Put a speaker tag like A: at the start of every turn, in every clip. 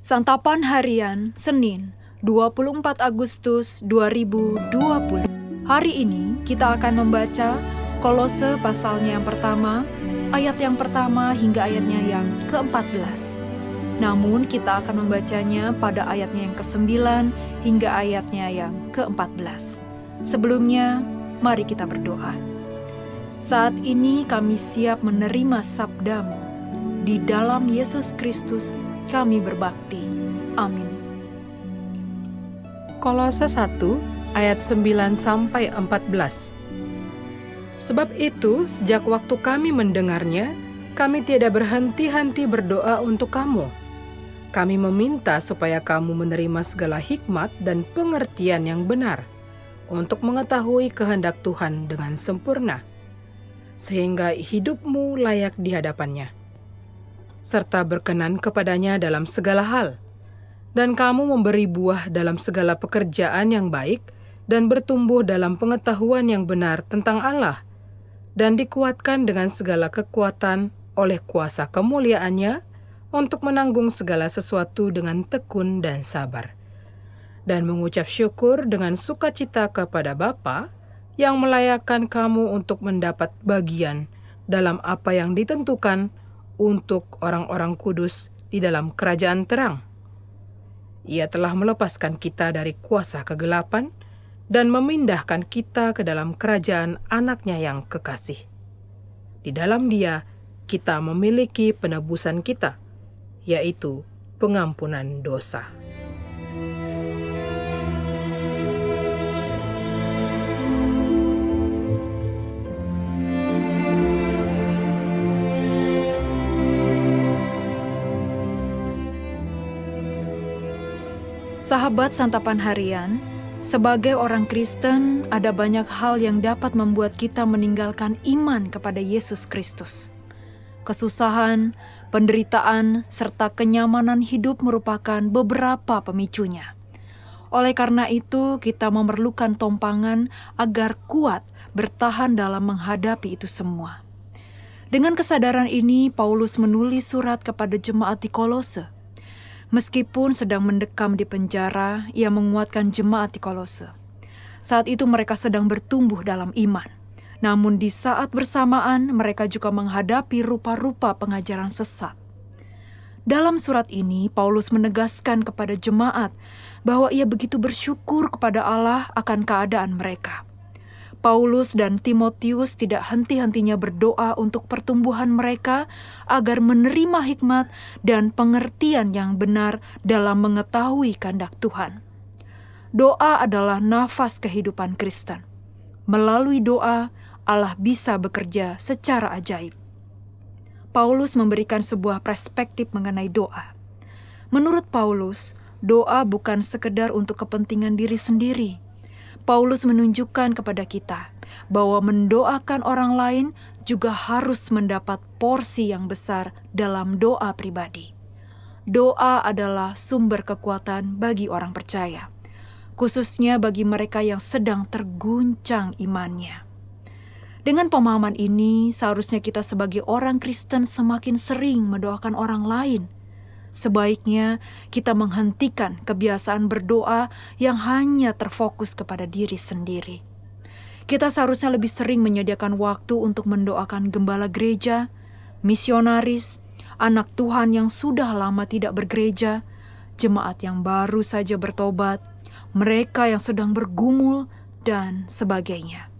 A: Santapan Harian, Senin, 24 Agustus 2020. Hari ini kita akan membaca Kolose pasalnya yang pertama, ayat yang pertama hingga ayatnya yang ke-14. Namun kita akan membacanya pada ayatnya yang ke-9 hingga ayatnya yang ke-14. Sebelumnya, mari kita berdoa. Saat ini kami siap menerima sabda-Mu. Di dalam Yesus Kristus kami berbakti. Amin.
B: Kolose 1 ayat 9-14. Sebab itu, sejak waktu kami mendengarnya, kami tidak berhenti-henti berdoa untuk kamu. Kami meminta supaya kamu menerima segala hikmat dan pengertian yang benar untuk mengetahui kehendak Tuhan dengan sempurna, sehingga hidupmu layak di hadapannya, serta berkenan kepadanya dalam segala hal, dan kamu memberi buah dalam segala pekerjaan yang baik dan bertumbuh dalam pengetahuan yang benar tentang Allah, dan dikuatkan dengan segala kekuatan oleh kuasa kemuliaannya untuk menanggung segala sesuatu dengan tekun dan sabar, dan mengucap syukur dengan sukacita kepada Bapa yang melayakkan kamu untuk mendapat bagian dalam apa yang ditentukan untuk orang-orang kudus di dalam kerajaan terang. Ia telah melepaskan kita dari kuasa kegelapan dan memindahkan kita ke dalam kerajaan Anak-Nya yang kekasih. Di dalam Dia, kita memiliki penebusan kita, yaitu pengampunan dosa.
A: Sahabat Santapan Harian, sebagai orang Kristen, ada banyak hal yang dapat membuat kita meninggalkan iman kepada Yesus Kristus. Kesusahan, penderitaan, serta kenyamanan hidup merupakan beberapa pemicunya. Oleh karena itu, kita memerlukan tompangan agar kuat bertahan dalam menghadapi itu semua. Dengan kesadaran ini, Paulus menulis surat kepada jemaat di Kolose. Meskipun sedang mendekam di penjara, ia menguatkan jemaat di Kolose. Saat itu mereka sedang bertumbuh dalam iman. Namun di saat bersamaan, mereka juga menghadapi rupa-rupa pengajaran sesat. Dalam surat ini, Paulus menegaskan kepada jemaat bahwa ia begitu bersyukur kepada Allah akan keadaan mereka. Paulus dan Timotius tidak henti-hentinya berdoa untuk pertumbuhan mereka agar menerima hikmat dan pengertian yang benar dalam mengetahui kehendak Tuhan. Doa adalah nafas kehidupan Kristen. Melalui doa, Allah bisa bekerja secara ajaib. Paulus memberikan sebuah perspektif mengenai doa. Menurut Paulus, doa bukan sekedar untuk kepentingan diri sendiri. Paulus menunjukkan kepada kita bahwa mendoakan orang lain juga harus mendapat porsi yang besar dalam doa pribadi. Doa adalah sumber kekuatan bagi orang percaya, khususnya bagi mereka yang sedang terguncang imannya. Dengan pemahaman ini, seharusnya kita sebagai orang Kristen semakin sering mendoakan orang lain. Sebaiknya kita menghentikan kebiasaan berdoa yang hanya terfokus kepada diri sendiri. Kita seharusnya lebih sering menyediakan waktu untuk mendoakan gembala gereja, misionaris, anak Tuhan yang sudah lama tidak bergereja, jemaat yang baru saja bertobat, mereka yang sedang bergumul, dan sebagainya.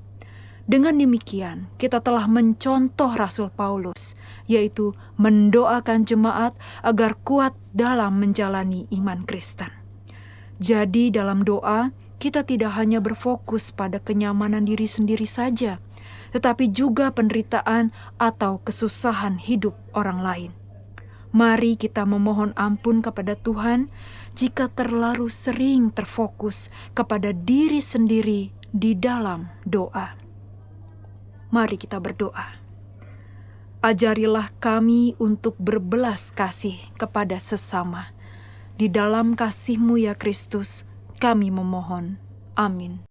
A: Dengan demikian, kita telah mencontoh Rasul Paulus, yaitu mendoakan jemaat agar kuat dalam menjalani iman Kristen. Jadi dalam doa, kita tidak hanya berfokus pada kenyamanan diri sendiri saja, tetapi juga penderitaan atau kesusahan hidup orang lain. Mari kita memohon ampun kepada Tuhan jika terlalu sering terfokus kepada diri sendiri di dalam doa. Mari kita berdoa. Ajarilah kami untuk berbelas kasih kepada sesama. Di dalam kasih-Mu ya Kristus, kami memohon. Amin.